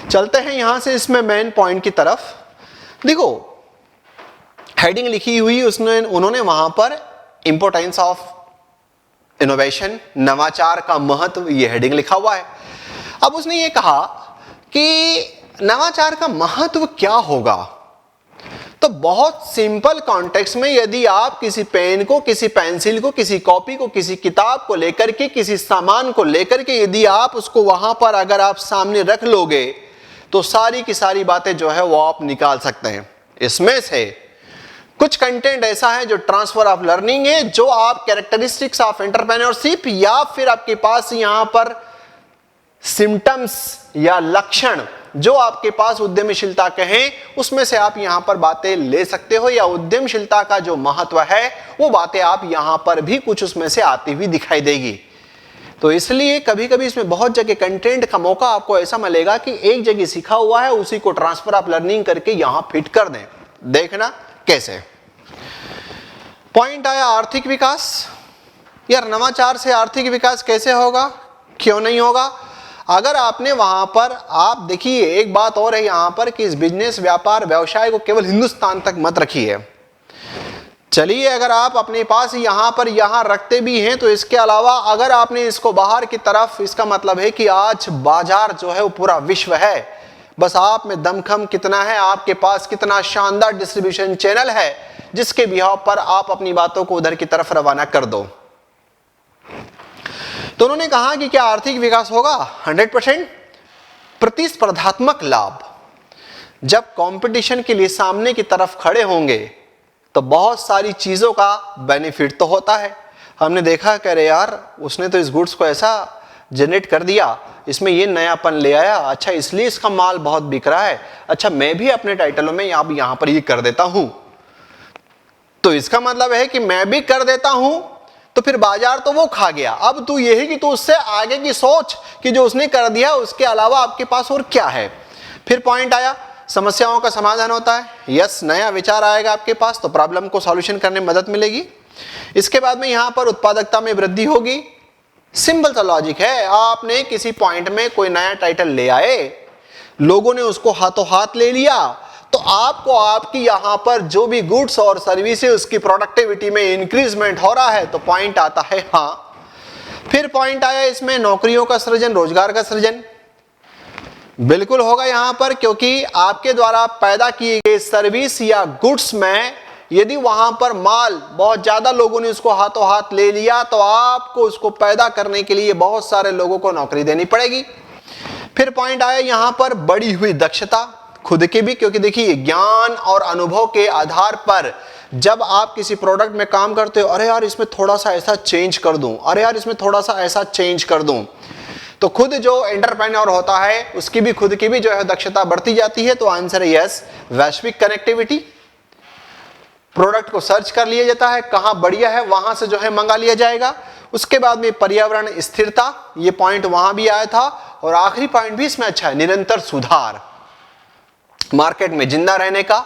चलते हैं यहां से इसमें मेन पॉइंट की तरफ। देखो हेडिंग लिखी हुई उन्होंने वहां पर इंपॉर्टेंस ऑफ इनोवेशन, नवाचार का महत्व, ये हेडिंग लिखा हुआ है। अब उसने ये कहा कि नवाचार का महत्व क्या होगा। तो बहुत सिंपल कॉन्टेक्स्ट में यदि आप किसी पेन को, किसी पेंसिल को, किसी कॉपी को, किसी किताब को लेकर के, किसी सामान को लेकर के यदि आप उसको वहां पर अगर आप सामने रख लोगे तो सारी की सारी बातें जो है वो आप निकाल सकते हैं। इसमें से कुछ कंटेंट ऐसा है जो ट्रांसफर ऑफ लर्निंग है, जो आप कैरेक्टरिस्टिक्स ऑफ एंटरप्रेन्योरशिप, या फिर आपके पास यहां पर सिम्टम्स या लक्षण जो आपके पास उद्यमशीलता के हैं, उसमें से आप यहां पर बातें ले सकते हो, या उद्यमशीलता का जो महत्व है वो बातें आप यहां पर भी कुछ उसमें से आती हुई दिखाई देगी। तो इसलिए कभी कभी इसमें बहुत जगह कंटेंट का मौका आपको ऐसा मिलेगा कि एक जगह सीखा हुआ है उसी को ट्रांसफर ऑफ लर्निंग करके यहां फिट कर दें। देखना कैसे। पॉइंट आया आर्थिक विकास। यार नवाचार से आर्थिक विकास कैसे होगा, क्यों नहीं होगा। अगर आपने वहां पर, आप देखिए एक बात और है यहां पर कि इस बिजनेस, व्यापार, व्यवसाय को केवल हिंदुस्तान तक मत रखिए। चलिए अगर आप अपने पास यहां रखते भी हैं तो इसके अलावा अगर आपने इसको बाहर की तरफ, इसका मतलब है कि आज बाजार जो है वो पूरा विश्व है। बस आप में दमखम कितना है, आपके पास कितना शानदार डिस्ट्रीब्यूशन चैनल है जिसके बिहाव पर आप अपनी बातों को उधर की तरफ रवाना कर दो। तो उन्होंने कहा कि क्या आर्थिक विकास होगा? 100%। प्रतिस्पर्धात्मक लाभ, जब कंपटीशन के लिए सामने की तरफ खड़े होंगे तो बहुत सारी चीजों का बेनिफिट तो होता है। हमने देखा कह रहे यार उसने तो इस गुड्स को ऐसा जनरेट कर दिया, इसमें ये नयापन ले आया, अच्छा इसलिए इसका माल बहुत बिक रहा है, अच्छा मैं भी अपने टाइटलों में अब यहां पर ये कर देता हूं। तो इसका मतलब है कि मैं भी कर देता हूं तो फिर बाजार तो वो खा गया। अब तू ये है कि तू उससे आगे की सोच कि जो उसने कर दिया उसके अलावा आपके पास और क्या है। फिर पॉइंट आया समस्याओं का समाधान होता है। यस, नया विचार आएगा आपके पास तो प्रॉब्लम को सॉल्यूशन करने में मदद मिलेगी। इसके बाद में यहां पर उत्पादकता में वृद्धि होगी। सिंपल सा लॉजिक है, आपने किसी पॉइंट में कोई नया टाइटल ले आए, लोगों ने उसको हाथों हाथ ले लिया, तो आपको आपकी यहां पर जो भी गुड्स और सर्विसेज उसकी प्रोडक्टिविटी में इंक्रीजमेंट हो रहा है, तो पॉइंट आता है हाँ। फिर पॉइंट आया इसमें नौकरियों का सृजन, रोजगार का सृजन बिल्कुल होगा यहां पर, क्योंकि आपके द्वारा पैदा किए गए सर्विस या गुड्स में यदि वहां पर माल बहुत ज्यादा लोगों ने उसको हाथों हाथ ले लिया तो आपको उसको पैदा करने के लिए बहुत सारे लोगों को नौकरी देनी पड़ेगी। फिर पॉइंट आया यहां पर बढ़ी हुई दक्षता खुद की भी, क्योंकि देखिए ज्ञान और अनुभव के आधार पर जब आप किसी प्रोडक्ट में काम करते हो, अरे यार इसमें थोड़ा सा ऐसा चेंज कर दूं, अरे यार इसमें थोड़ा सा ऐसा चेंज कर दूं, तो खुद जो एंटरप्रेन्योर होता है उसकी भी खुद की भी जो है दक्षता बढ़ती जाती है। तो आंसर है यस। वैश्विक कनेक्टिविटी, प्रोडक्ट को सर्च कर लिया जाता है, कहां बढ़िया है वहां से जो है मंगा लिया जाएगा। उसके बाद में पर्यावरण स्थिरता, ये पॉइंट वहां भी आया था। और आखिरी पॉइंट भी इसमें अच्छा है, निरंतर सुधार। मार्केट में जिंदा रहने का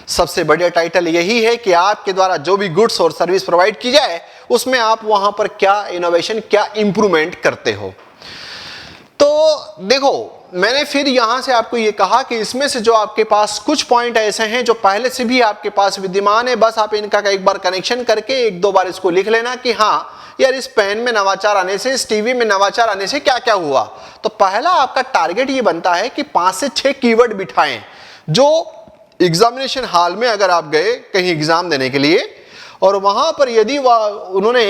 सबसे बढ़िया टाइटल यही है कि आपके द्वारा जो भी गुड्स और सर्विस प्रोवाइड की जाए उसमें आप वहां पर क्या इनोवेशन, क्या इंप्रूवमेंट करते हो। तो देखो मैंने फिर यहां से आपको यह कहा कि इसमें से जो आपके पास कुछ पॉइंट ऐसे हैं जो पहले से भी आपके पास विद्यमान है, बस आप इनका एक बार कनेक्शन करके एक दो बार इसको लिख लेना कि हाँ यार इस पेन में नवाचार आने से, इस टीवी में नवाचार आने से क्या क्या हुआ। तो पहला आपका टारगेट ये बनता है कि 5 से 6 कीवर्ड बिठाएं जो एग्जामिनेशन हॉल में अगर आप गए कहीं एग्जाम देने के लिए और वहां पर यदि उन्होंने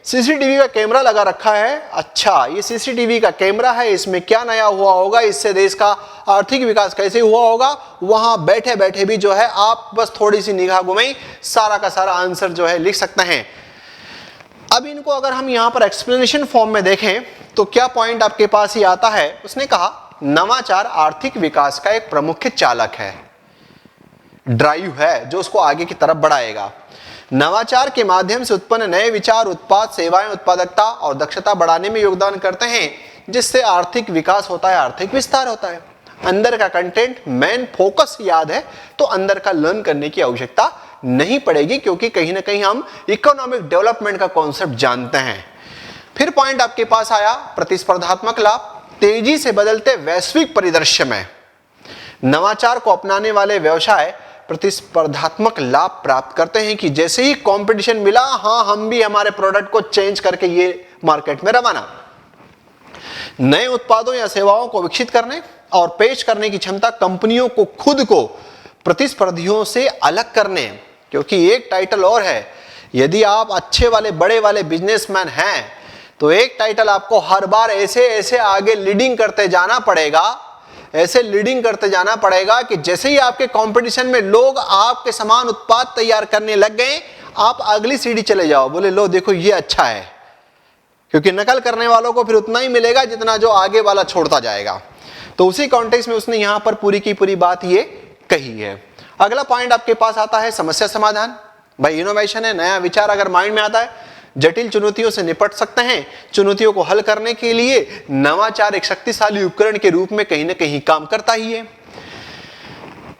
सीसीटीवी का कैमरा लगा रखा है, अच्छा ये सीसीटीवी का कैमरा है, इसमें क्या नया हुआ होगा, इससे देश का आर्थिक विकास कैसे हुआ होगा, वहां बैठे बैठे भी जो है आप बस थोड़ी सी निगाह घुमाई सारा का सारा आंसर जो है लिख सकते हैं। अब इनको अगर हम यहां पर एक्सप्लेनेशन फॉर्म में देखें तो क्या पॉइंट आपके पास ही आता है। उसने कहा नवाचार आर्थिक विकास का एक प्रमुख चालक है, ड्राइव है जो उसको आगे की तरफ बढ़ाएगा। नवाचार के माध्यम से उत्पन्न नए विचार, उत्पाद, सेवाएं, उत्पादकता और दक्षता बढ़ाने में योगदान करते हैं, जिससे आर्थिक विकास होता है, आर्थिक विस्तार होता है। अंदर का कंटेंट मेन फोकस याद है तो अंदर का लर्न करने की आवश्यकता नहीं पड़ेगी, क्योंकि कहीं ना कहीं हम इकोनॉमिक डेवलपमेंट का कॉन्सेप्ट जानते हैं। फिर पॉइंट आपके पास आया प्रतिस्पर्धात्मक लाभ, तेजी से बदलते वैश्विक परिदृश्य में नवाचार को अपनाने वाले व्यवसाय प्रतिस्पर्धात्मक लाभ प्राप्त करते हैं कि जैसे ही कंपटीशन मिला, हाँ हम भी हमारे प्रोडक्ट को चेंज करके ये मार्केट में रवाना। नए उत्पादों या सेवाओं को विकसित करने और पेश करने की क्षमता कंपनियों को खुद को प्रतिस्पर्धियों से अलग करने, क्योंकि एक टाइटल और है, यदि आप अच्छे वाले बड़े वाले बिजनेसमैन हैं तो एक टाइटल आपको हर बार ऐसे ऐसे आगे लीडिंग करते जाना पड़ेगा, ऐसे लीडिंग करते जाना पड़ेगा कि जैसे ही आपके कंपटीशन में लोग आपके समान उत्पाद तैयार करने लग गए, आप अगली सीढ़ी चले जाओ, बोले लो देखो ये अच्छा है, क्योंकि नकल करने वालों को फिर उतना ही मिलेगा जितना जो आगे वाला छोड़ता जाएगा। तो उसी कॉन्टेक्स्ट में उसने यहां पर पूरी की पूरी बात ये कही है। अगला पॉइंट आपके पास आता है समस्या समाधान। भाई इनोवेशन है, नया विचार अगर माइंड में आता है, जटिल चुनौतियों से निपट सकते हैं। चुनौतियों को हल करने के लिए नवाचार एक शक्तिशाली उपकरण के रूप में कहीं ना कहीं काम करता ही है।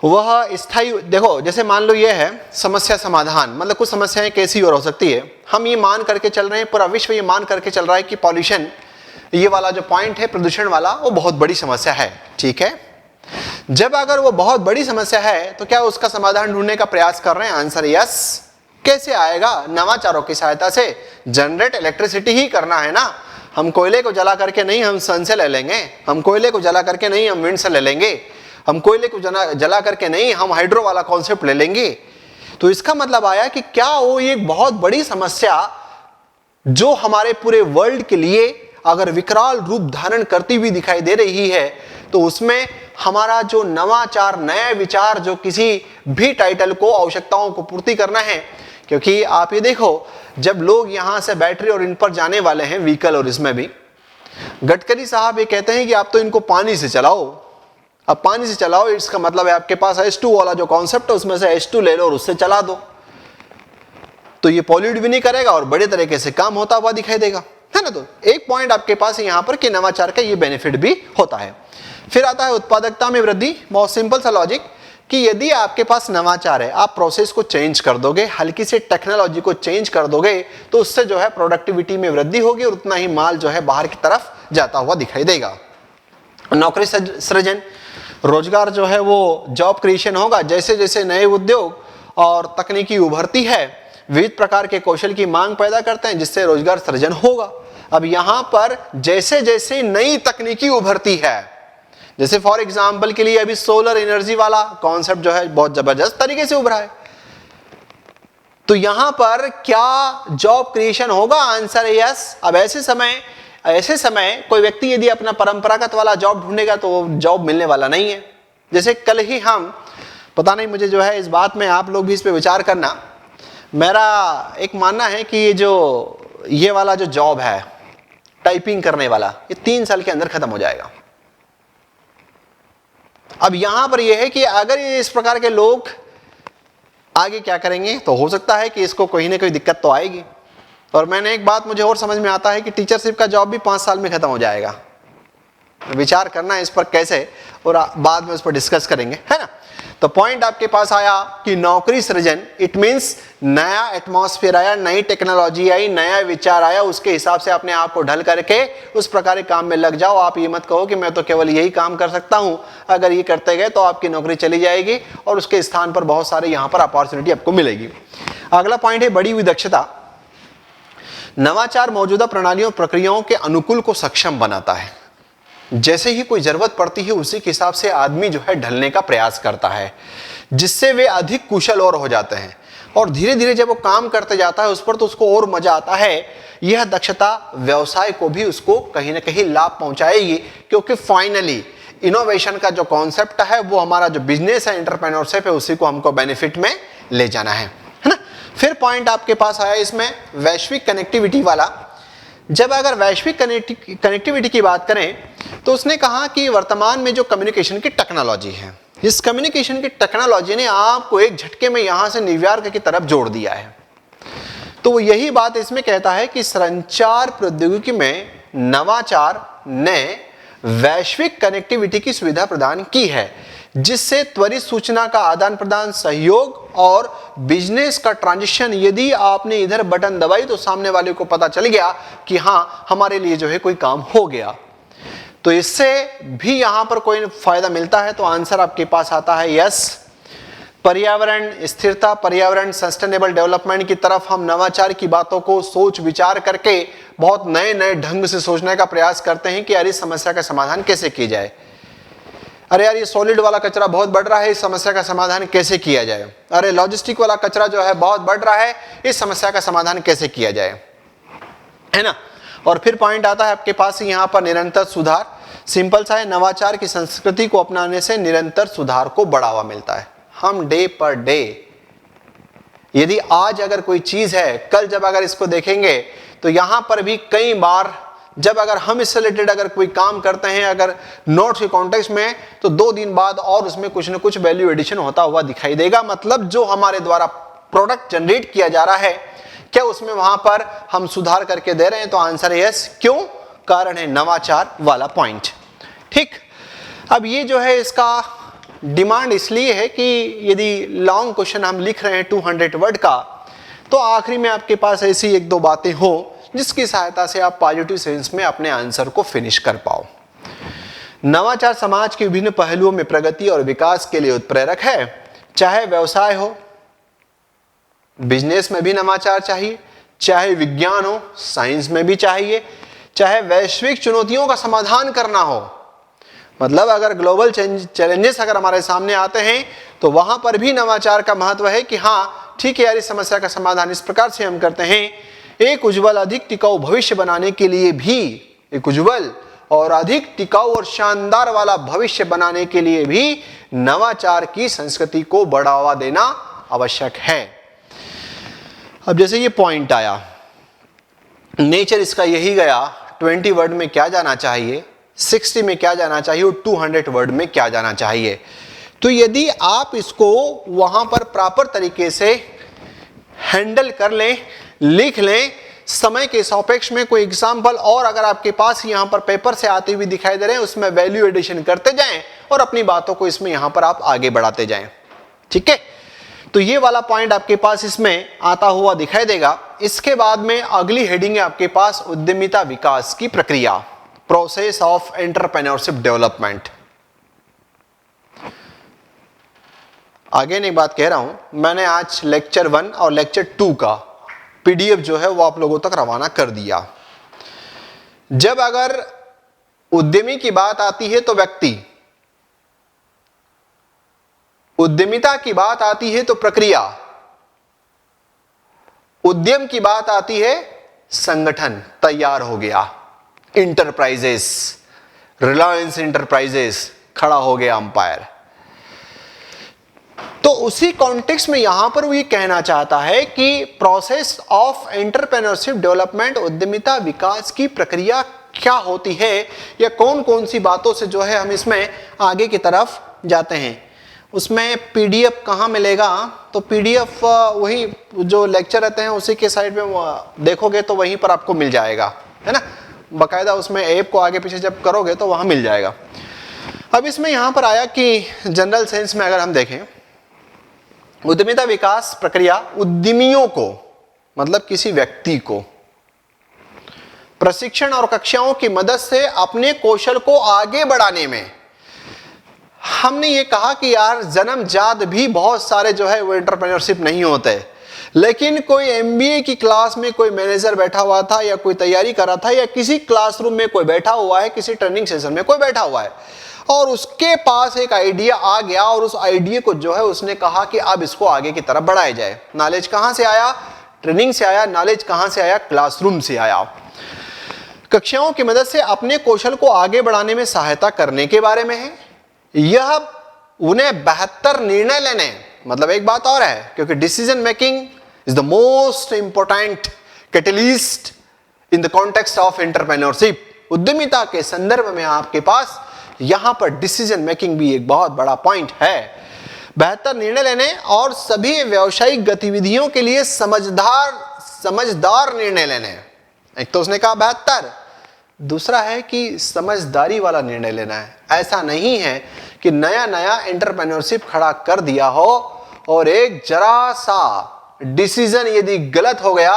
वह स्थायी, देखो जैसे मान लो ये है समस्या समाधान, मतलब कुछ समस्याएं कैसी और हो सकती है, हम ये मान करके चल रहे हैं, पूरा विश्व ये मान करके चल रहा है कि पॉल्यूशन, ये वाला जो पॉइंट है प्रदूषण वाला, वो बहुत बड़ी समस्या है। ठीक है, जब अगर वो बहुत बड़ी समस्या है तो क्या उसका समाधान ढूंढने का प्रयास कर रहे हैं? Answer yes. कैसे आएगा? नवाचारों की सहायता से। जनरेट इलेक्ट्रिसिटी ही करना है ना, हम कोयले को जला करके नहीं हम सन से ले लेंगे, हम कोयले को जला करके नहीं हम विंड से ले लेंगे, हम कोयले को जला करके नहीं हम हाइड्रो वाला कॉन्सेप्ट ले लेंगे। तो इसका मतलब आया कि क्या वो एक बहुत बड़ी समस्या जो हमारे पूरे वर्ल्ड के लिए अगर विकराल रूप धारण करती हुई दिखाई दे रही है, तो उसमें हमारा जो नवाचार, नया विचार, जो किसी भी टाइटल को आवश्यकताओं को पूर्ति करना है। क्योंकि आप ये देखो, जब लोग यहां से बैटरी और इन पर जाने वाले हैं व्हीकल, और इसमें भी गडकरी साहब ये कहते हैं कि आप तो इनको पानी से चलाओ। अब पानी से चलाओ, इसका मतलब है आपके पास H2 वाला जो कॉन्सेप्ट है उसमें से H2 ले लो और उससे चला दो, तो ये पॉल्यूट भी नहीं करेगा और बड़े तरीके से काम होता हुआ दिखाई देगा, है ना। तो एक पॉइंट आपके पास है यहां पर कि नवाचार का ये बेनिफिट भी होता है। फिर आता है उत्पादकता में वृद्धि। बहुत सिंपल सा लॉजिक कि यदि आपके पास नवाचार है, आप प्रोसेस को चेंज कर दोगे, हल्की सी टेक्नोलॉजी को चेंज कर दोगे, तो उससे जो है प्रोडक्टिविटी में वृद्धि होगी और उतना ही माल जो है बाहर की तरफ जाता हुआ दिखाई देगा। नौकरी सृजन, रोजगार जो है वो जॉब क्रिएशन होगा। जैसे जैसे नए उद्योग और तकनीकी उभरती है, विविध प्रकार के कौशल की मांग पैदा करते हैं, जिससे रोजगार सृजन होगा। अब यहां पर जैसे जैसे नई तकनीकी उभरती है, जैसे फॉर एग्जाम्पल के लिए अभी सोलर एनर्जी वाला कॉन्सेप्ट जो है बहुत जबरदस्त तरीके से उभरा है, तो यहां पर क्या जॉब क्रिएशन होगा? आंसर है यस। अब ऐसे समय कोई व्यक्ति यदि अपना परंपरागत वाला जॉब ढूंढेगा तो जॉब मिलने वाला नहीं है। जैसे कल ही हम, पता नहीं मुझे जो है इस बात में आप लोग भी इस पे विचार करना, मेरा एक मानना है कि ये वाला जो जॉब है टाइपिंग करने वाला, ये 3 साल के अंदर खत्म हो जाएगा। अब यहां पर यह है कि अगर इस प्रकार के लोग आगे क्या करेंगे, तो हो सकता है कि इसको कोई ना कोई दिक्कत तो आएगी। और मैंने एक बात मुझे और समझ में आता है कि टीचरशिप का जॉब भी 5 साल में खत्म हो जाएगा। विचार करना है इस पर कैसे, और बाद में उस पर डिस्कस करेंगे, है ना। तो पॉइंट आपके पास आया कि नौकरी सृजन, इट मींस नया एटमॉस्फेयर आया, नई टेक्नोलॉजी आई, नया विचार आया, उसके हिसाब से अपने आप को ढल करके उस प्रकार के काम में लग जाओ। आप ये मत कहो कि मैं तो केवल यही काम कर सकता हूं। अगर ये करते गए तो आपकी नौकरी चली जाएगी और उसके स्थान पर बहुत सारे यहां पर अपॉर्चुनिटी आपको मिलेगी। अगला पॉइंट है बढ़ी हुई दक्षता। नवाचार मौजूदा प्रणालियों प्रक्रियाओं के अनुकूल को सक्षम बनाता है। जैसे ही कोई जरूरत पड़ती है उसी के हिसाब से आदमी जो है ढलने का प्रयास करता है, जिससे वे अधिक कुशल और हो जाते हैं, और धीरे धीरे जब वो काम करते जाता है उस पर तो उसको और मजा आता है। यह दक्षता व्यवसाय को भी उसको कहीं ना कहीं लाभ पहुंचाएगी, क्योंकि फाइनली इनोवेशन का जो कॉन्सेप्ट है वो हमारा जो बिजनेस है, एंटरप्रेन्योरशिप है, उसी को हमको बेनिफिट में ले जाना है ना। फिर पॉइंट आपके पास आया इसमें वैश्विक कनेक्टिविटी वाला। जब अगर वैश्विक कनेक्टिविटी की बात करें तो उसने कहा कि वर्तमान में जो कम्युनिकेशन की टेक्नोलॉजी है, इस कम्युनिकेशन की टेक्नोलॉजी ने आपको एक झटके में यहां से न्यूयॉर्क की तरफ जोड़ दिया है। तो वो यही बात इसमें कहता है कि संचार प्रौद्योगिकी में नवाचार ने वैश्विक कनेक्टिविटी की सुविधा प्रदान की है, जिससे त्वरित सूचना का आदान प्रदान, सहयोग और बिजनेस का ट्रांजिशन, यदि आपने इधर बटन दबाई तो सामने वाले को पता चल गया कि हाँ हमारे लिए जो है कोई काम हो गया। तो इससे भी यहां पर कोई फायदा मिलता है, तो आंसर आपके पास आता है यस। पर्यावरण स्थिरता, पर्यावरण सस्टेनेबल डेवलपमेंट की तरफ हम नवाचार की बातों को सोच विचार करके बहुत नए नए ढंग से सोचने का प्रयास करते हैं कि यार इस समस्या का समाधान कैसे किया जाए। अरे यार ये सॉलिड वाला कचरा बहुत बढ़ रहा है, इस समस्या का समाधान कैसे किया जाए। अरे लॉजिस्टिक वाला कचरा जो है बहुत बढ़ रहा है, इस समस्या का समाधान कैसे किया जाए, है ना। और फिर पॉइंट आता है आपके पास यहाँ पर निरंतर सुधार। सिंपल सा है, नवाचार की संस्कृति को अपनाने से निरंतर सुधार को बढ़ावा मिलता है। हम डे पर डे, यदि आज अगर कोई चीज है, कल जब अगर इसको देखेंगे तो यहां पर भी कई बार जब अगर हम इससे रिलेटेड अगर कोई काम करते हैं अगर नोट्स के कॉन्टेक्स्ट में, तो 2 दिन बाद और उसमें कुछ ना कुछ वैल्यू एडिशन होता हुआ दिखाई देगा। मतलब जो हमारे द्वारा प्रोडक्ट जनरेट किया जा रहा है, क्या उसमें वहां पर हम सुधार करके दे रहे हैं, तो आंसर है यस। क्यों? कारण है नवाचार वाला पॉइंट। ठीक, अब ये जो है इसका डिमांड इसलिए है कि यदि लॉन्ग क्वेश्चन हम लिख रहे हैं 200 वर्ड का, तो आखिरी में आपके पास ऐसी 1-2 बातें हो जिसकी सहायता से आप पॉजिटिव सेंस में अपने आंसर को फिनिश कर पाओ। नवाचार समाज के विभिन्न पहलुओं में प्रगति और विकास के लिए उत्प्रेरक है। चाहे व्यवसाय हो, बिजनेस में भी नवाचार चाहिए, चाहे विज्ञान हो, साइंस में भी चाहिए, चाहे वैश्विक चुनौतियों का समाधान करना हो, मतलब अगर ग्लोबल चैलेंजेस अगर हमारे सामने आते हैं तो वहां पर भी नवाचार का महत्व है कि हाँ ठीक है यार, इस समस्या का समाधान इस प्रकार से हम करते हैं। एक उज्जवल अधिक टिकाऊ भविष्य बनाने के लिए भी, एक उज्जवल और अधिक टिकाऊ और शानदार वाला भविष्य बनाने के लिए भी नवाचार की संस्कृति को बढ़ावा देना आवश्यक है। अब जैसे ये पॉइंट आया, नेचर इसका यही गया, 20 वर्ड में क्या जाना चाहिए, 60 में क्या जाना चाहिए और 200 वर्ड में क्या जाना चाहिए। तो यदि आप इसको वहां पर प्रॉपर तरीके से हैंडल कर लें, लिख लें, समय के सापेक्ष में कोई एग्जाम्पल और अगर आपके पास यहां पर पेपर से आते हुए दिखाई दे रहे हैं, उसमें वैल्यू एडिशन करते जाएं और अपनी बातों को इसमें यहां पर आप आगे बढ़ाते जाएं। ठीक है, तो ये वाला पॉइंट आपके पास इसमें आता हुआ दिखाई देगा। इसके बाद में अगली हेडिंग है आपके पास उद्यमिता विकास की प्रक्रिया, प्रोसेस ऑफ एंटरप्रेन्योरशिप डेवलपमेंट। आगे एक बात कह रहा हूं, मैंने आज लेक्चर 1 और लेक्चर 2 का पीडीएफ जो है वो आप लोगों तक रवाना कर दिया। जब अगर उद्यमी की बात आती है तो व्यक्ति, उद्यमिता की बात आती है तो प्रक्रिया, उद्यम की बात आती है संगठन तैयार हो गया, इंटरप्राइजेस, रिलायंस इंटरप्राइजेस खड़ा हो गया अंपायर। तो उसी कॉन्टेक्स्ट में यहां पर वो ये कहना चाहता है कि प्रोसेस ऑफ एंटरप्रेन्योरशिप डेवलपमेंट, उद्यमिता विकास की प्रक्रिया क्या होती है या कौन कौन सी बातों से जो है हम इसमें आगे की तरफ जाते हैं। उसमें पीडीएफ कहाँ मिलेगा, तो पीडीएफ वही जो लेक्चर रहते हैं उसी के साइड में देखोगे तो वहीं पर आपको मिल जाएगा, है ना। बाकायदा उसमें ऐप को आगे पीछे जब करोगे तो वहां मिल जाएगा। अब इसमें यहां पर आया कि जनरल सेंस में अगर हम देखें, उद्यमिता विकास प्रक्रिया उद्यमियों को, मतलब किसी व्यक्ति को प्रशिक्षण और कक्षाओं की मदद से अपने कौशल को आगे बढ़ाने में, हमने ये कहा कि यार जन्मजात भी बहुत सारे जो है वो एंटरप्रेन्योरशिप नहीं होते, लेकिन कोई एमबीए की क्लास में कोई मैनेजर बैठा हुआ था या कोई तैयारी कर रहा था या किसी क्लासरूम में कोई बैठा हुआ है, किसी ट्रेनिंग सेशन में कोई बैठा हुआ है और उसके पास एक आइडिया आ गया और उस आइडिया को जो है उसने कहा कि अब इसको आगे की तरफ बढ़ाया जाए। नॉलेज कहां से आया? ट्रेनिंग से आया। नॉलेज कहां से आया? क्लासरूम से आया। कक्षाओं की मदद से अपने कौशल को आगे बढ़ाने में सहायता करने के बारे में है। यह उन्हें बेहतर निर्णय लेने, मतलब एक बात और है, क्योंकि decision making is the most important catalyst in the context of entrepreneurship. उद्यमिता के संदर्भ में आपके पास यहां पर डिसीजन मेकिंग भी एक बहुत बड़ा पॉइंट है। बेहतर निर्णय लेने और सभी व्यावसायिक गतिविधियों के लिए समझदार निर्णय लेने। एक तो उसने कहा बेहतर, दूसरा है कि समझदारी वाला निर्णय लेना है। ऐसा नहीं है कि नया नया एंटरप्रेन्योरशिप खड़ा कर दिया हो और एक जरा सा डिसीजन यदि गलत हो गया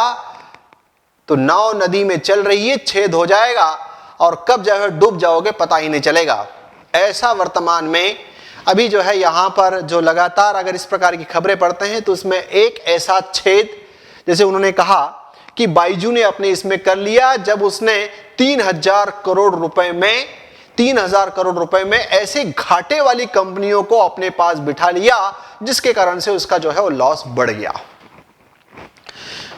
तो नाव नदी में चल रही है, छेद हो जाएगा। और कब जो है डूब जाओगे पता ही नहीं चलेगा। ऐसा वर्तमान में अभी जो है यहाँ पर जो लगातार अगर इस प्रकार की खबरें पढ़ते हैं तो उसमें एक ऐसा छेद, जैसे उन्होंने कहा कि बाइजू ने अपने इसमें कर लिया जब उसने 3,000 करोड़ रुपए में ऐसे घाटे वाली कंपनियों को अपने पास बिठा लिया जिसके कारण से उसका जो है वो लॉस बढ़ गया।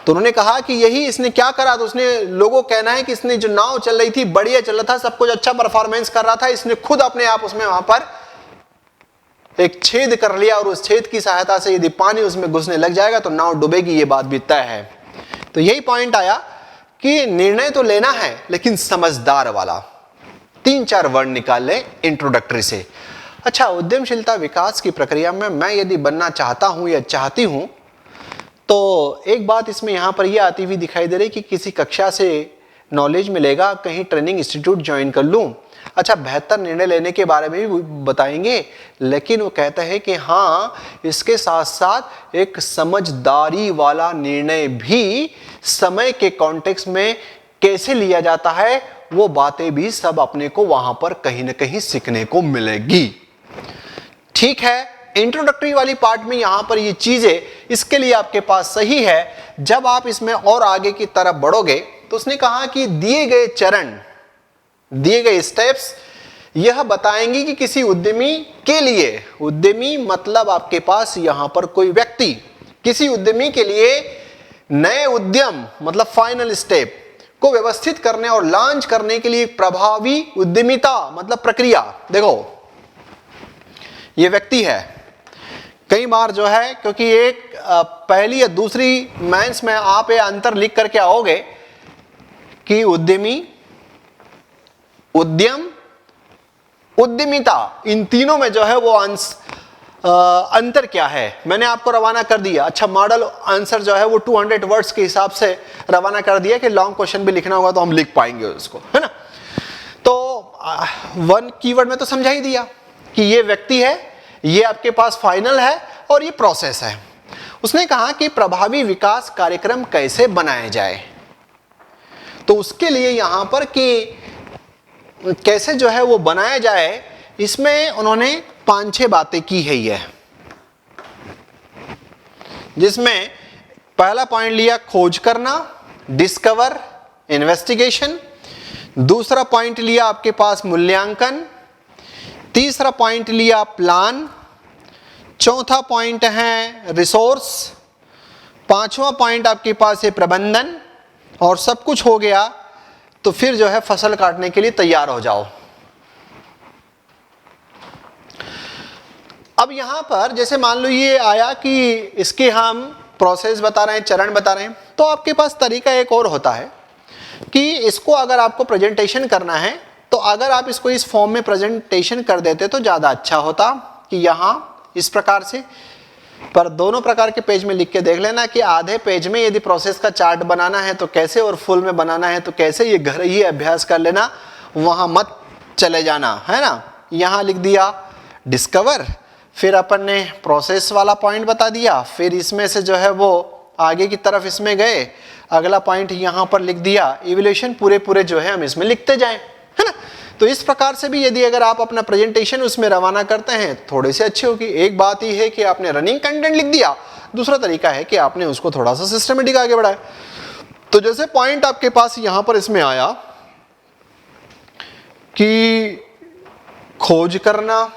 तो उन्होंने कहा कि यही इसने क्या करा, तो उसने, लोगों कहना है कि इसने जो नाव चल रही थी बढ़िया चल रहा था, सब कुछ अच्छा परफॉर्मेंस कर रहा था, इसने खुद अपने आप उसमें वहां पर एक छेद कर लिया और उस छेद की सहायता से यदि पानी उसमें घुसने लग जाएगा तो नाव डूबेगी, ये बात भी तय है। तो यही पॉइंट आया कि निर्णय तो लेना है लेकिन समझदार वाला। 3-4 वर्ड निकाल ले इंट्रोडक्टरी से। अच्छा, उद्यमशीलता विकास की प्रक्रिया में मैं यदि बनना चाहता हूं या चाहती हूं तो एक बात इसमें यहां पर यह आती हुई दिखाई दे रही कि किसी कक्षा से नॉलेज मिलेगा, कहीं ट्रेनिंग इंस्टीट्यूट ज्वाइन कर लूं। अच्छा, बेहतर निर्णय लेने के बारे में भी बताएंगे, लेकिन वो कहता है कि हाँ, इसके साथ साथ एक समझदारी वाला निर्णय भी समय के कॉन्टेक्स्ट में कैसे लिया जाता है, वो बातें भी सब अपने को वहां पर कहीं ना कहीं सीखने को मिलेगी। ठीक है, इंट्रोडक्टरी वाली पार्ट में यहां पर ये चीजें इसके लिए आपके पास सही है। जब आप इसमें और आगे की तरफ बढ़ोगे तो उसने कहा कि दिए गए चरण, दिए गए स्टेप्स यह बताएंगे कि किसी उद्यमी के लिए, उद्यमी मतलब आपके पास यहां पर कोई व्यक्ति, किसी उद्यमी के लिए नए उद्यम मतलब फाइनल स्टेप को व्यवस्थित करने और लॉन्च करने के लिए प्रभावी उद्यमिता मतलब प्रक्रिया। देखो, ये व्यक्ति है, कई बार जो है, क्योंकि एक पहली या दूसरी मेंस में आप ये अंतर लिख करके आओगे कि उद्यमी, उद्यम, उद्यमिता, इन तीनों में जो है वो अंतर क्या है मैंने आपको रवाना कर दिया। अच्छा, मॉडल आंसर जो है वो 200 वर्ड्स के हिसाब से रवाना कर दिया कि लॉन्ग क्वेश्चन भी लिखना होगा तो हम लिख पाएंगे उसको, है ना। तो 1 कीवर्ड में तो समझा ही दिया कि ये व्यक्ति है, ये आपके पास फाइनल है और ये प्रोसेस है। उसने कहा कि प्रभावी विकास कार्यक्रम कैसे बनाया जाए, तो उसके लिए यहां पर कि कैसे जो है वो बनाया जाए, इसमें उन्होंने 5-6 बातें की है ये, जिसमें पहला पॉइंट लिया खोज करना, डिस्कवर, इन्वेस्टिगेशन। दूसरा पॉइंट लिया आपके पास मूल्यांकन। तीसरा पॉइंट लिया प्लान। चौथा पॉइंट है रिसोर्स। पांचवा पॉइंट आपके पास है प्रबंधन। और सब कुछ हो गया तो फिर जो है फसल काटने के लिए तैयार हो जाओ। अब यहां पर जैसे मान लो ये आया कि इसके हम प्रोसेस बता रहे हैं, चरण बता रहे हैं, तो आपके पास तरीका एक और होता है कि इसको अगर आपको प्रेजेंटेशन करना है तो अगर आप इसको इस फॉर्म में प्रेजेंटेशन कर देते तो ज़्यादा अच्छा होता कि यहाँ इस प्रकार से। पर दोनों प्रकार के पेज में लिख के देख लेना कि आधे पेज में यदि प्रोसेस का चार्ट बनाना है तो कैसे, और फुल में बनाना है तो कैसे, ये घर ही अभ्यास कर लेना, वहाँ मत चले जाना, है ना। यहाँ लिख दिया डिस्कवर, फिर अपन ने प्रोसेस वाला पॉइंट बता दिया, फिर इसमें से जो है वो आगे की तरफ इसमें गए, अगला पॉइंट यहाँ पर लिख दिया इवैल्यूएशन, पूरे जो है हम इसमें लिखते जाएं, है ना। तो इस प्रकार से भी यदि अगर आप अपना प्रेजेंटेशन उसमें रवाना करते हैं थोड़े से अच्छी होगी। एक बात ही है कि आपने रनिंग कंटेंट लिख दिया, दूसरा तरीका है कि आपने उसको थोड़ा सा सिस्टमेटिक आगे बढ़ाया। तो जैसे पॉइंट आपके पास यहां पर इसमें आया कि खोज करना,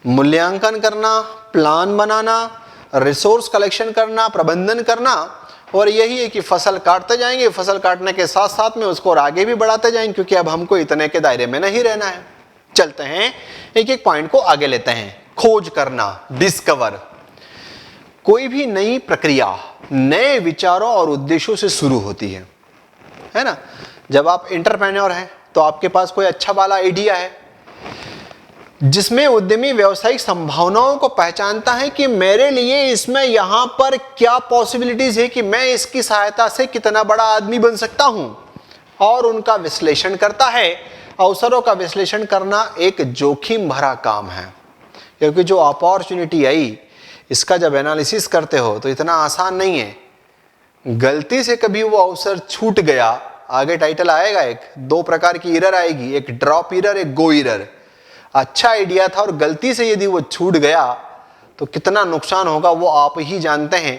मूल्यांकन करना, प्लान बनाना, रिसोर्स कलेक्शन करना, प्रबंधन करना, और यही है कि फसल काटते जाएंगे, फसल काटने के साथ साथ में उसको और आगे भी बढ़ाते जाएंगे, क्योंकि अब हमको इतने के दायरे में नहीं रहना है। चलते हैं एक एक पॉइंट को आगे लेते हैं। खोज करना, डिस्कवर। कोई भी नई प्रक्रिया नए विचारों और उद्देश्यों से शुरू होती है ना। जब आप एंटरप्रेन्योर हैं तो आपके पास कोई अच्छा वाला आइडिया है जिसमें उद्यमी व्यावसायिक संभावनाओं को पहचानता है कि मेरे लिए इसमें यहां पर क्या पॉसिबिलिटीज है, कि मैं इसकी सहायता से कितना बड़ा आदमी बन सकता हूं, और उनका विश्लेषण करता है। अवसरों का विश्लेषण करना एक जोखिम भरा काम है, क्योंकि जो अपॉर्चुनिटी आई इसका जब एनालिसिस करते हो तो इतना आसान नहीं है। गलती से कभी वो अवसर छूट गया, आगे टाइटल आएगा, एक दो प्रकार की एरर आएगी, एक ड्रॉप एरर, एक गो एरर। अच्छा आइडिया था और गलती से यदि वो छूट गया तो कितना नुकसान होगा वो आप ही जानते हैं।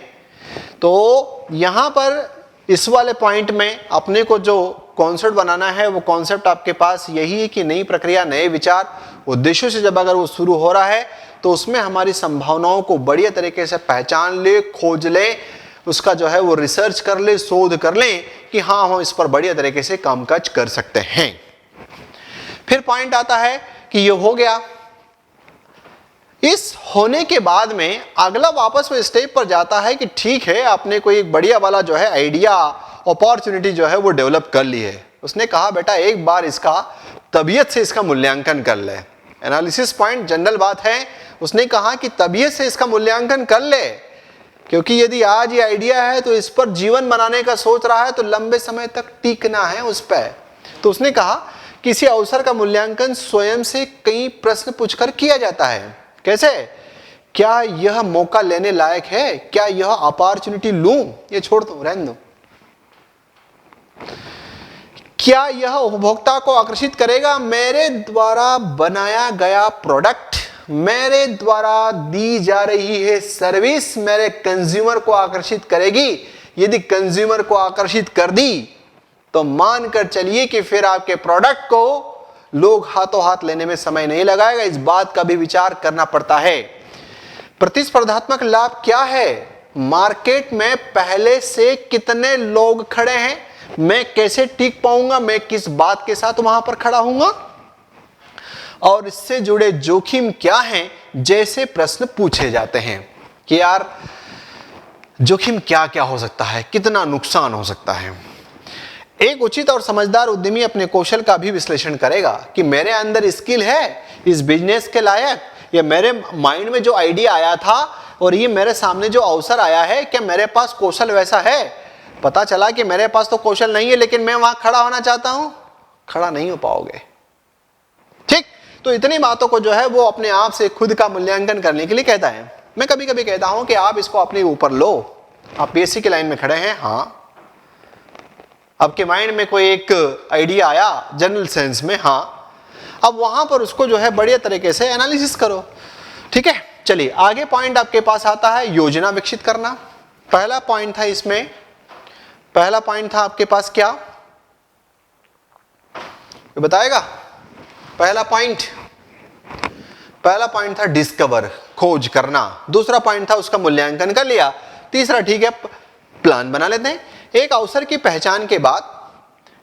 तो यहां पर इस वाले पॉइंट में अपने को जो कॉन्सेप्ट बनाना है वो कॉन्सेप्ट आपके पास यही है कि नई प्रक्रिया, नए विचार, उद्देश्यों से जब अगर वो शुरू हो रहा है तो उसमें हमारी संभावनाओं को बढ़िया तरीके से पहचान ले, खोज ले, उसका जो है वो रिसर्च कर ले, शोध कर ले कि हाँ हम इस पर बढ़िया तरीके से कामकाज कर सकते हैं। फिर पॉइंट आता है कि ये हो गया। इस होने के बाद में अगला वापस में स्टेप पर जाता है कि ठीक है, आपने कोई एक बढ़िया वाला जो है आइडिया, अपॉर्चुनिटी जो है वो डेवलप कर ली है। उसने कहा बेटा एक बार इसका तबीयत से इसका मूल्यांकन कर ले। एनालिसिस पॉइंट जनरल बात है, उसने कहा कि तबीयत से इसका मूल्यांकन कर ले, क्योंकि यदि आज ये आइडिया है तो इस पर जीवन बनाने का सोच रहा है तो लंबे समय तक टिकना है उस पर। तो उसने कहा किसी अवसर का मूल्यांकन स्वयं से कई प्रश्न पूछकर किया जाता है। कैसे? क्या यह मौका लेने लायक है? क्या यह अपॉर्चुनिटी लूं? ये छोड़ दो, रहने दो। क्या यह उपभोक्ता को आकर्षित करेगा? मेरे द्वारा बनाया गया प्रोडक्ट, मेरे द्वारा दी जा रही है सर्विस मेरे कंज्यूमर को आकर्षित करेगी? यदि कंज्यूमर को आकर्षित कर दी तो मानकर चलिए कि फिर आपके प्रोडक्ट को लोग हाथों हाथ लेने में समय नहीं लगाएगा। इस बात का भी विचार करना पड़ता है। प्रतिस्पर्धात्मक लाभ क्या है? मार्केट में पहले से कितने लोग खड़े हैं, मैं कैसे टिक पाऊंगा, मैं किस बात के साथ वहां पर खड़ा हूंगा, और इससे जुड़े जोखिम क्या हैं, जैसे प्रश्न पूछे जाते हैं कि यार जोखिम क्या क्या हो सकता है, कितना नुकसान हो सकता है। एक उचित और समझदार उद्यमी अपने कौशल का भी विश्लेषण करेगा कि मेरे अंदर स्किल है इस बिजनेस के लायक, या मेरे माइंड में जो आइडिया आया था और ये मेरे सामने जो अवसर आया है, क्या मेरे पास कौशल वैसा है। पता चला कि मेरे पास तो कौशल नहीं है लेकिन मैं वहां खड़ा होना चाहता हूं, खड़ा नहीं हो पाओगे। ठीक, तो इतनी बातों को जो है वो अपने आप से खुद का मूल्यांकन करने के लिए कहता है। मैं कभी कभी कहता हूं कि आप इसको अपने ऊपर लो। आप पीएससी की लाइन में खड़े हैं, हाँ, आपके माइंड में कोई एक आइडिया आया जनरल सेंस में, हाँ, अब वहां पर उसको जो है बढ़िया तरीके से एनालिसिस करो। ठीक है, चलिए आगे पॉइंट आपके पास आता है योजना विकसित करना। पहला पॉइंट था इसमें, पहला पॉइंट था आपके पास क्या, ये बताएगा? पहला पॉइंट था डिस्कवर, खोज करना। दूसरा पॉइंट था उसका मूल्यांकन कर लिया। तीसरा ठीक है, प्लान बना लेते हैं। एक अवसर की पहचान के बाद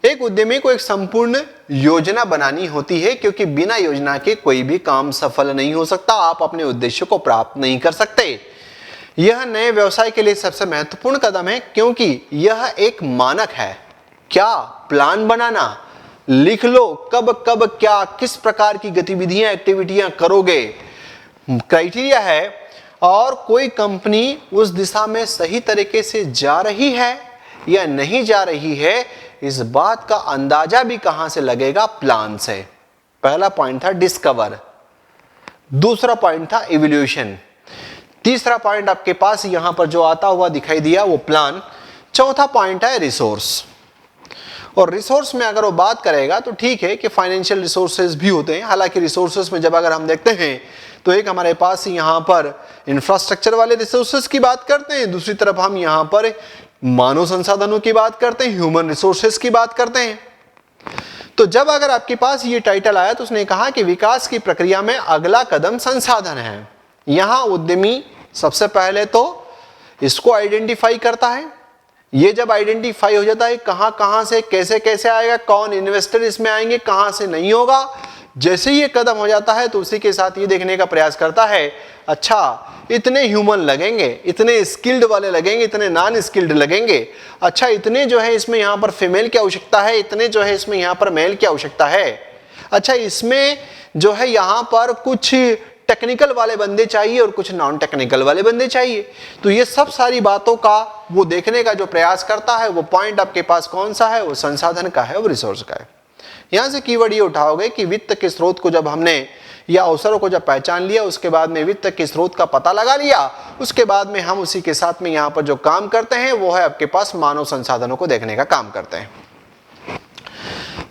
एक उद्यमी को एक संपूर्ण योजना बनानी होती है, क्योंकि बिना योजना के कोई भी काम सफल नहीं हो सकता, आप अपने उद्देश्य को प्राप्त नहीं कर सकते। यह नए व्यवसाय के लिए सबसे महत्वपूर्ण कदम है, क्योंकि यह एक मानक है। क्या? प्लान बनाना, लिख लो कब कब क्या, किस प्रकार की गतिविधियां, एक्टिविटियां करोगे, क्राइटेरिया है। और कोई कंपनी उस दिशा में सही तरीके से जा रही है या नहीं जा रही है, इस बात का अंदाजा भी कहां से लगेगा? प्लान से। पहला पॉइंट था डिस्कवर, दूसरा पॉइंट था इवोल्यूशन, तीसरा पॉइंट आपके पास यहां पर जो आता हुआ दिखाई दिया वो प्लान, चौथा पॉइंट है रिसोर्स। और रिसोर्स में अगर वो बात करेगा तो ठीक है कि फाइनेंशियल रिसोर्सेज भी होते हैं। हालांकि रिसोर्सेज में जब अगर हम देखते हैं तो एक हमारे पास यहां पर इंफ्रास्ट्रक्चर वाले रिसोर्सेज की बात करते हैं, दूसरी तरफ हम यहां पर मानव संसाधनों की बात करते हैं, ह्यूमन रिसोर्सेज की बात करते हैं। तो जब अगर आपके पास ये टाइटल आया तो उसने कहा कि विकास की प्रक्रिया में अगला कदम संसाधन है। यहां उद्यमी सबसे पहले तो इसको आइडेंटिफाई करता है। ये जब आइडेंटिफाई हो जाता है कहां कहां से कैसे कैसे आएगा, कौन इन्वेस्टर इसमें आएंगे, कहां से नहीं होगा, जैसे ये कदम हो जाता है तो उसी के साथ ये देखने का प्रयास करता है, अच्छा इतने ह्यूमन लगेंगे, इतने स्किल्ड वाले लगेंगे, इतने नॉन स्किल्ड लगेंगे, अच्छा इतने जो है इसमें यहाँ पर फीमेल की आवश्यकता है, इतने जो है इसमें यहाँ पर मेल की आवश्यकता है, अच्छा इसमें जो है यहाँ पर कुछ टेक्निकल वाले बंदे चाहिए और कुछ नॉन टेक्निकल वाले बंदे चाहिए। तो ये सब सारी बातों का वो देखने का जो प्रयास करता है, वो पॉइंट आपके पास कौन सा है? वो संसाधन का है, वो रिसोर्स का है। यहां से कीवर्ड ये उठाओगे कि वित्त के स्रोत को जब हमने या अवसरों को जब पहचान लिया, उसके बाद में वित्त के स्रोत का पता लगा लिया, उसके बाद में हम उसी के साथ में यहाँ पर जो काम करते हैं वो है आपके पास मानव संसाधनों को देखने का काम करते हैं।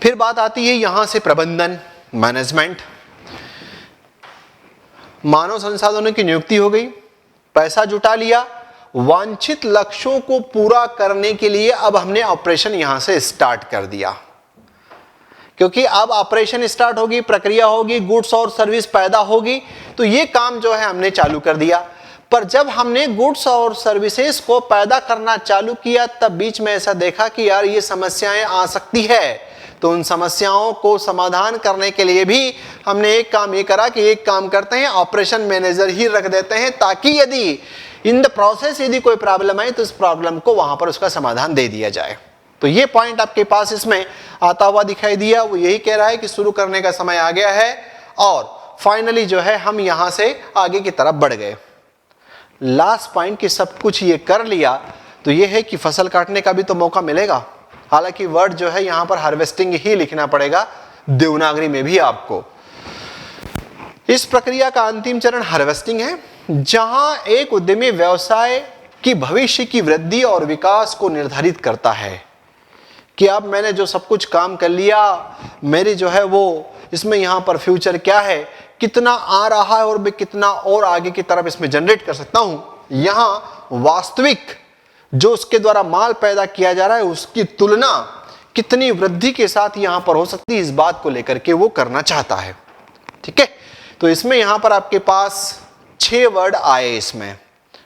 फिर बात आती है यहां से प्रबंधन, मैनेजमेंट। मानव संसाधनों की नियुक्ति हो गई, पैसा जुटा लिया, वांछित लक्ष्यों को पूरा करने के लिए अब हमने ऑपरेशन यहां से स्टार्ट कर दिया, क्योंकि अब ऑपरेशन स्टार्ट होगी, प्रक्रिया होगी, गुड्स और सर्विस पैदा होगी, तो ये काम जो है हमने चालू कर दिया। पर जब हमने गुड्स और सर्विसेज को पैदा करना चालू किया तब बीच में ऐसा देखा कि यार ये समस्याएं आ सकती है, तो उन समस्याओं को समाधान करने के लिए भी हमने एक काम ये करा कि एक काम करते हैं, ऑपरेशन मैनेजर ही रख देते हैं, ताकि यदि इन द प्रोसेस यदि कोई प्रॉब्लम है तो इस प्रॉब्लम को वहां पर उसका समाधान दे दिया जाए। तो ये पॉइंट आपके पास इसमें आता हुआ दिखाई दिया। वो यही कह रहा है कि शुरू करने का समय आ गया है और फाइनली जो है हम यहां से आगे की तरफ बढ़ गए। लास्ट पॉइंट कि सब कुछ ये कर लिया तो ये है कि फसल काटने का भी तो मौका मिलेगा। हालांकि वर्ड जो है यहां पर हार्वेस्टिंग ही लिखना पड़ेगा देवनागरी में भी आपको। इस प्रक्रिया का अंतिम चरण हार्वेस्टिंग है, जहां एक उद्यमी व्यवसाय की भविष्य की वृद्धि और विकास को निर्धारित करता है कि अब मैंने जो सब कुछ काम कर लिया, मेरी जो है वो इसमें यहां पर फ्यूचर क्या है, कितना आ रहा है और मैं कितना और आगे की तरफ इसमें जनरेट कर सकता हूं। यहां वास्तविक जो उसके द्वारा माल पैदा किया जा रहा है उसकी तुलना कितनी वृद्धि के साथ यहां पर हो सकती है, इस बात को लेकर के वो करना चाहता है। ठीक है, तो इसमें यहां पर आपके पास 6 वर्ड आए। इसमें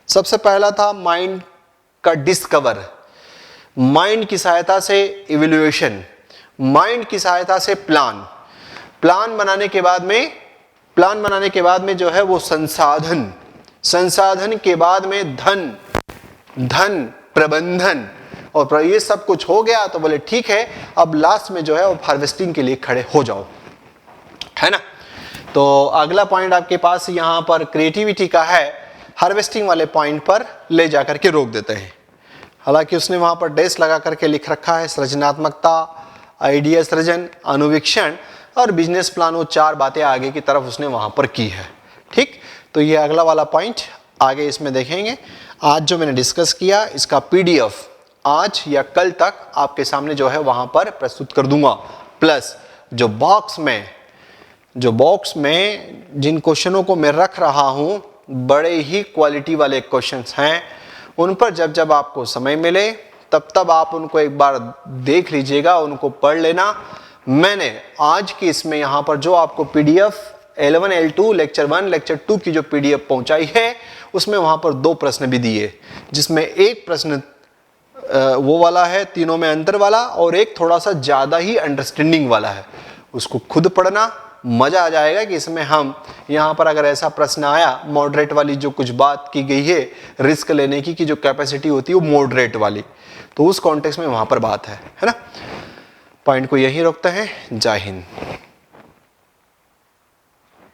सबसे पहला था माइंड का डिस्कवर, माइंड की सहायता से इवैल्यूएशन, माइंड की सहायता से प्लान, प्लान बनाने के बाद में जो है वो संसाधन, संसाधन के बाद में धन, धन प्रबंधन, और ये सब कुछ हो गया तो बोले ठीक है अब लास्ट में जो है वो हार्वेस्टिंग के लिए खड़े हो जाओ, है ना। तो अगला पॉइंट आपके पास यहां पर क्रिएटिविटी का है, हार्वेस्टिंग वाले पॉइंट पर ले जाकर के रोक देते हैं। हालांकि उसने वहां पर डैश लगा करके लिख रखा है सृजनात्मकता, आइडिया सृजन, अनुवीक्षण और बिजनेस प्लान, वो 4 बातें आगे की तरफ उसने वहां पर की है। ठीक, तो ये अगला वाला पॉइंट आगे इसमें देखेंगे। आज जो मैंने डिस्कस किया इसका पीडीएफ आज या कल तक आपके सामने जो है वहां पर प्रस्तुत कर दूंगा, प्लस जो बॉक्स में जिन क्वेश्चनों को मैं रख रहा हूं बड़े ही क्वालिटी वाले क्वेश्चंस हैं, उन पर जब जब आपको समय मिले तब आप उनको एक बार देख लीजिएगा, उनको पढ़ लेना। मैंने आज की इसमें यहां पर जो आपको PDF L1 L2 lecture 1 lecture 2 की जो पीडीएफ पहुंचाई है उसमें वहां पर 2 प्रश्न भी दिए, जिसमें एक प्रश्न वो वाला है तीनों में अंतर वाला और एक थोड़ा सा ज्यादा ही अंडरस्टैंडिंग वाला है। उसको खुद पढ़ना, मजा आ जाएगा कि इसमें हम यहाँ पर अगर ऐसा प्रश्न आया, मॉडरेट वाली जो कुछ बात की गई है रिस्क लेने की जो कैपेसिटी होती है वो मॉडरेट वाली, तो उस कॉन्टेक्स्ट में वहां पर बात है ना। पॉइंट को यहीं रोकते हैं। जय हिंद।